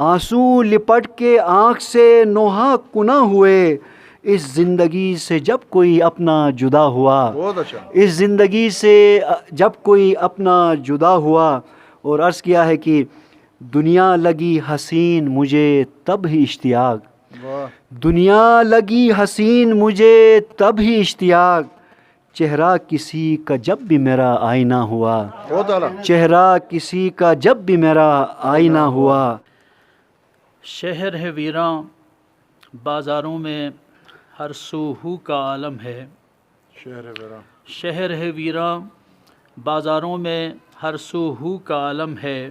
آنسو لپٹ کے آنکھ سے نوحہ کنا ہوئے، اس زندگی سے جب کوئی اپنا جدا ہوا، بہت اچھا. اس زندگی سے جب کوئی اپنا جدا ہوا. اور عرض کیا ہے کہ دنیا لگی حسین مجھے تب ہی اشتیاق، واہ دنیا لگی حسین مجھے تب ہی اشتیاق، چہرہ کسی کا جب بھی میرا آئینہ ہوا، بہت اعلیٰ. چہرہ کسی کا جب بھی میرا آئینہ ہوا. شہر ہے ویراں بازاروں میں ہر سو ہو کا عالم ہے، شہر ویراں. شہر ہے ویراں بازاروں میں ہر سو ہو کا عالم ہے،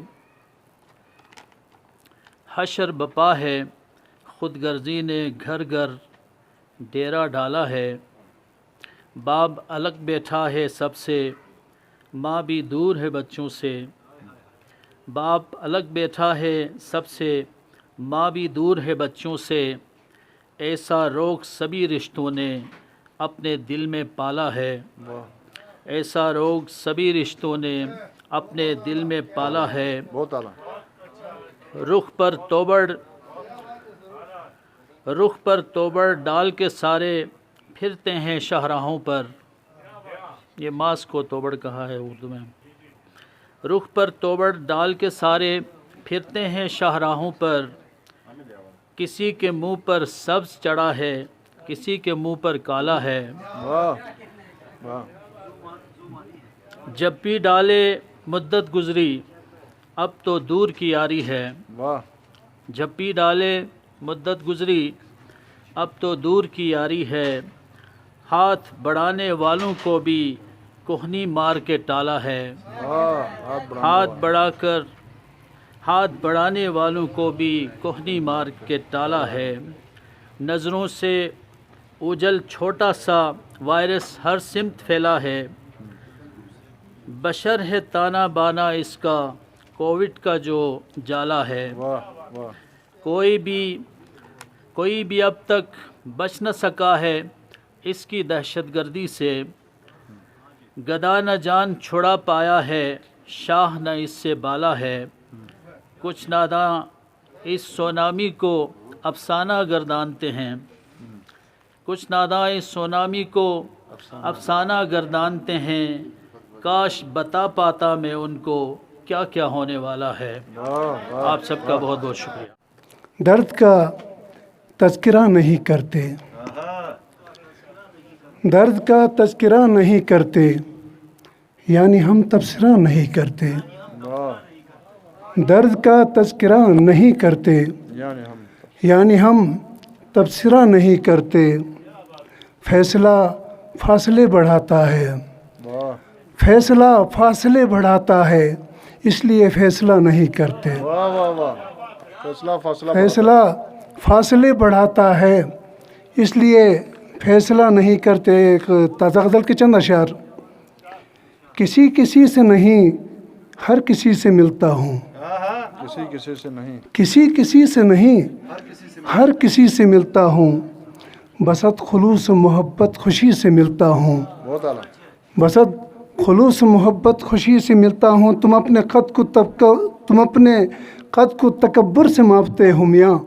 حشر بپا ہے خود غرضی نے گھر گھر ڈیرا ڈالا ہے، باپ الگ بیٹھا ہے سب سے ماں بھی دور ہے بچوں سے، باپ الگ بیٹھا ہے سب سے ماں بھی دور ہے بچوں سے، ایسا روگ سبھی رشتوں نے اپنے دل میں پالا ہے، ایسا روگ سبھی رشتوں نے اپنے دل میں پالا ہے، بہت اعلیٰ. رخ پر توبر ڈال کے سارے پھرتے ہیں شاہراہوں پر، یہ ماس کو توبڑ کہا ہے اردو میں، رخ پر توبر ڈال کے سارے پھرتے ہیں شاہراہوں پر، کسی کے منہ پر سبز چڑھا ہے کسی کے منہ پر کالا ہے، واہ واہ. جب بھی ڈالے مدت گزری اب تو دور کی یاری ہے، واہ جب بھی ڈالے مدت گزری اب تو دور کی یاری ہے، ہاتھ بڑھانے والوں کو بھی کوہنی مار کے ٹالا ہے، واہ. ہاتھ بڑھانے والوں کو بھی کوہنی مار کے ٹالا ہے، نظروں سے اوجھل چھوٹا سا وائرس ہر سمت پھیلا ہے، بشر ہے تانا بانا اس کا کووڈ کا جو جالا ہے، واہ واہ. کوئی بھی اب تک بچ نہ سکا ہے اس کی دہشت گردی سے، گدا نہ جان چھڑا پایا ہے شاہ نہ اس سے بالا ہے، کچھ ناداں اس سونامی کو افسانہ گردانتے ہیں، کچھ ناداں اس سونامی کو افسانہ گردانتے ہیں، کاش بتا پاتا میں ان کو کیا کیا ہونے والا ہے. آپ سب کا بہت بہت شکریہ. درد کا تذکرہ نہیں کرتے، درد کا تذکرہ نہیں کرتے، یعنی ہم تبصرہ نہیں کرتے، درد کا تذکرہ نہیں کرتے یعنی ہم تبصرہ نہیں کرتے، فیصلہ فاصلے بڑھاتا ہے، فیصلہ فاصلے بڑھاتا ہے اس لیے فیصلہ نہیں کرتے، واہ واہ واہ. فیصلہ فاصلے بڑھاتا ہے اس لیے فیصلہ نہیں کرتے. ایک تازہ غزل کے چند اشعار. کسی کسی سے نہیں ہر کسی سے ملتا ہوں، کسی سے نہیں کسی کسی سے نہیں ہر کسی سے ملتا ہوں، بسط خلوص محبت خوشی سے ملتا ہوں، بہت اعلیٰ. بسط خلوص محبت خوشی سے ملتا ہوں، تم اپنے قد کو تکبر سے ماپتے ہو میاں،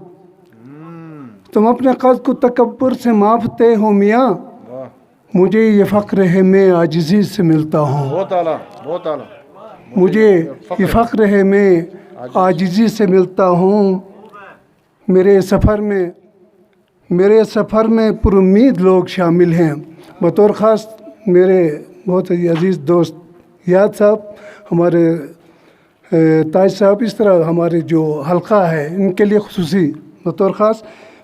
تم اپنے قد کو تکبر سے ماپتے ہو میاں، مجھے یہ فخر ہے میں عاجزی سے ملتا ہوں، بہت اعلیٰ بہت اعلیٰ. مجھے یہ فخر ہے میں عاجزی سے ملتا ہوں. میرے سفر میں پر امید لوگ شامل ہیں، بطور خاص میرے بہت ہی عزیز دوست یاد صاحب، ہمارے تاج صاحب، اس طرح ہمارے جو حلقہ ہے ان کے لیے خصوصی بطور خاص،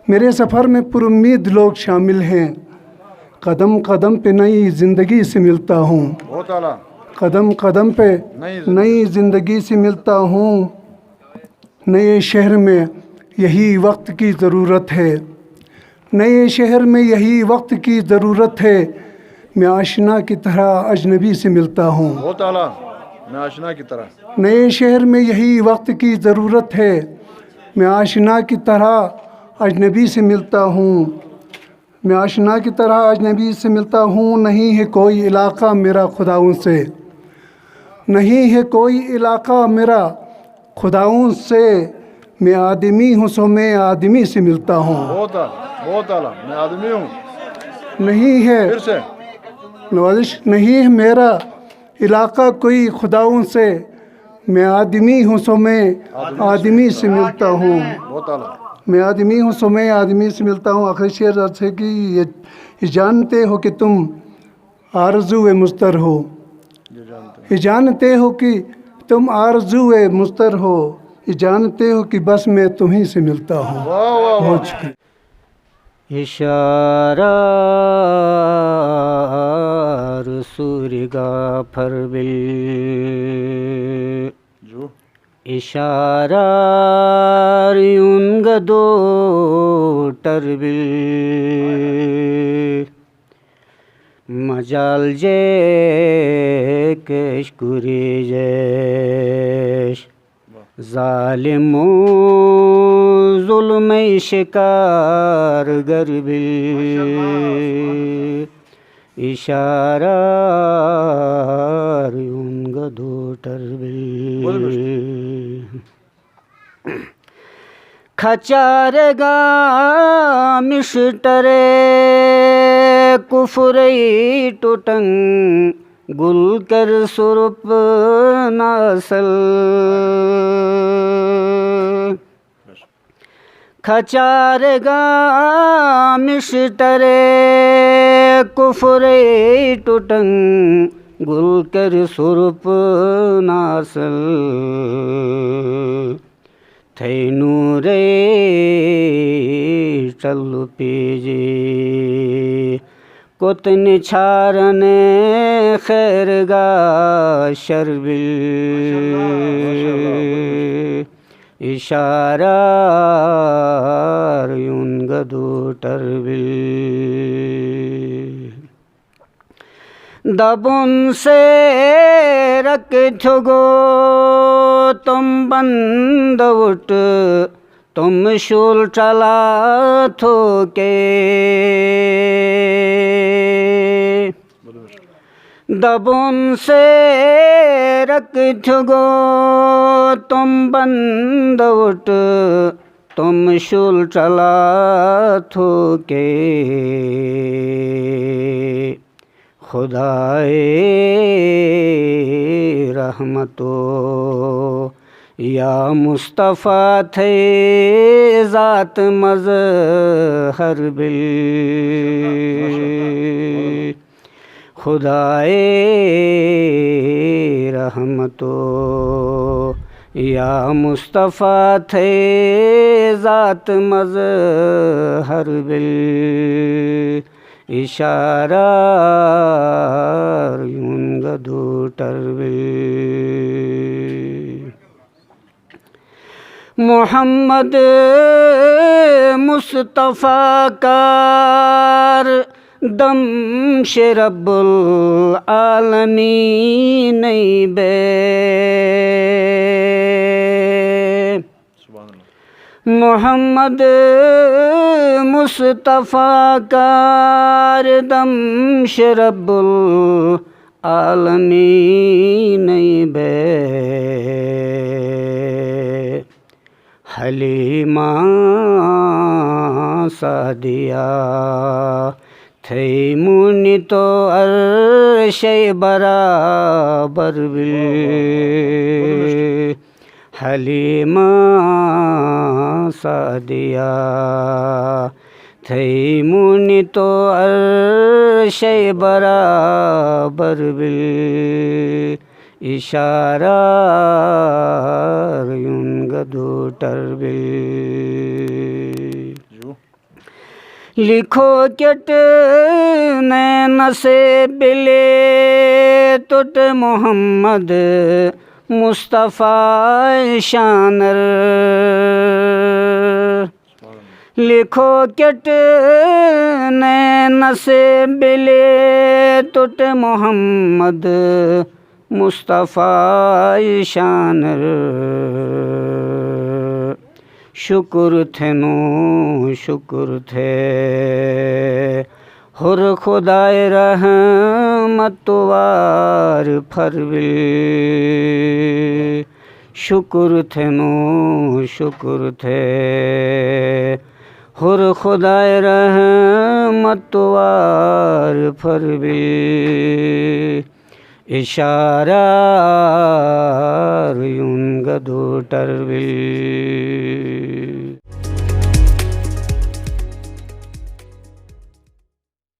میرے سفر میں پر امید لوگ شامل ہیں، قدم قدم پہ نئی زندگی سے ملتا ہوں، بہت اعلیٰ. قدم قدم پہ نئی زندگی سے ملتا ہوں، نئے شہر میں یہی وقت کی ضرورت ہے، نئے شہر میں یہی وقت کی ضرورت ہے، میں آشنا کی طرح اجنبی سے ملتا ہوں، بہت اعلیٰ. میں آشنا کی طرح. نئے شہر میں یہی وقت کی ضرورت ہے، میں آشنا کی طرح اجنبی سے ملتا ہوں، میں آشنا کی طرح اجنبی سے ملتا ہوں، نہیں ہے کوئی علاقہ میرا خداؤں سے، نہیں ہے کوئی علاقہ میرا خداؤں سے، میں آدمی ہوں سو میں آدمی سے ملتا ہوں. بہت اعلیٰ. میں آدمی ہوں. نہیں ہے پھر سے. نوازش نہیں ہے میرا علاقہ کوئی خداؤں سے. میں آدمی ہوں سو میں آدمی سے ملتا ہوں. بہت اعلیٰ. میں آدمی ہوں سو میں آدمی سے ملتا ہوں. آخر شعر ہے کہ یہ جانتے ہو کہ تم آرزو مستر ہو. یہ جانتے ہو کہ تم آرزو مستر ہو. یہ جانتے ہو کہ بس میں تمہیں سے ملتا ہوں. بہت شکریہ. اشارہ سورگا پھربل جو اشارہ ریونگدو ٹربل مجال جے کشکوری جیش ظالم ظلم شکار گربل اشارہ ریونگدو ٹربل کھچارے گا مشترے کفری ٹوٹنگ گل کر سرپ ناسل کھچارے گا مشترے کفری ٹوٹنگ گل کر سرپ ناسل تھئی نورے چلو پیجی کتن چھارنے خیر گا شربل اشارہ ریونگدو ٹربل دبن سے رکھ تھگو تم بندوٹ تم شول چلا تھو کے دبن سے رکھ تھگو تم بندوٹ تم شول چلا تھو کے خدائے رحمتو یا مصطفیٰ تھے ذات مظہر بل خدائے رحمتو یا مصطفیٰ تھے ذات مظہر بل اشارہ ریونگدو ٹربل محمد مصطفیٰ کار دم شرب العالمین بے محمد مصطفیٰ کار دم شرب العالمین بے حلیمہ سعدیہ تھئی مونی تو عرش برابر بل حلیمہ سعدیہ تھئی مونی تو عرش برابر بل اشارہ ریونگدو ٹربل لکھو کٹ نین سے بلے تٹ محمد مصطفیٰ شانر لکھو کٹ نین سے بلے تٹ محمد مصطفیٰ شانر شکر تھے نو شکر تھے ہر خدائے رحمت وار پھربل شکر تھے نو شکر تھے ہر خدای رحمت وار پر بھی اشارہ یون گدو ٹر بھی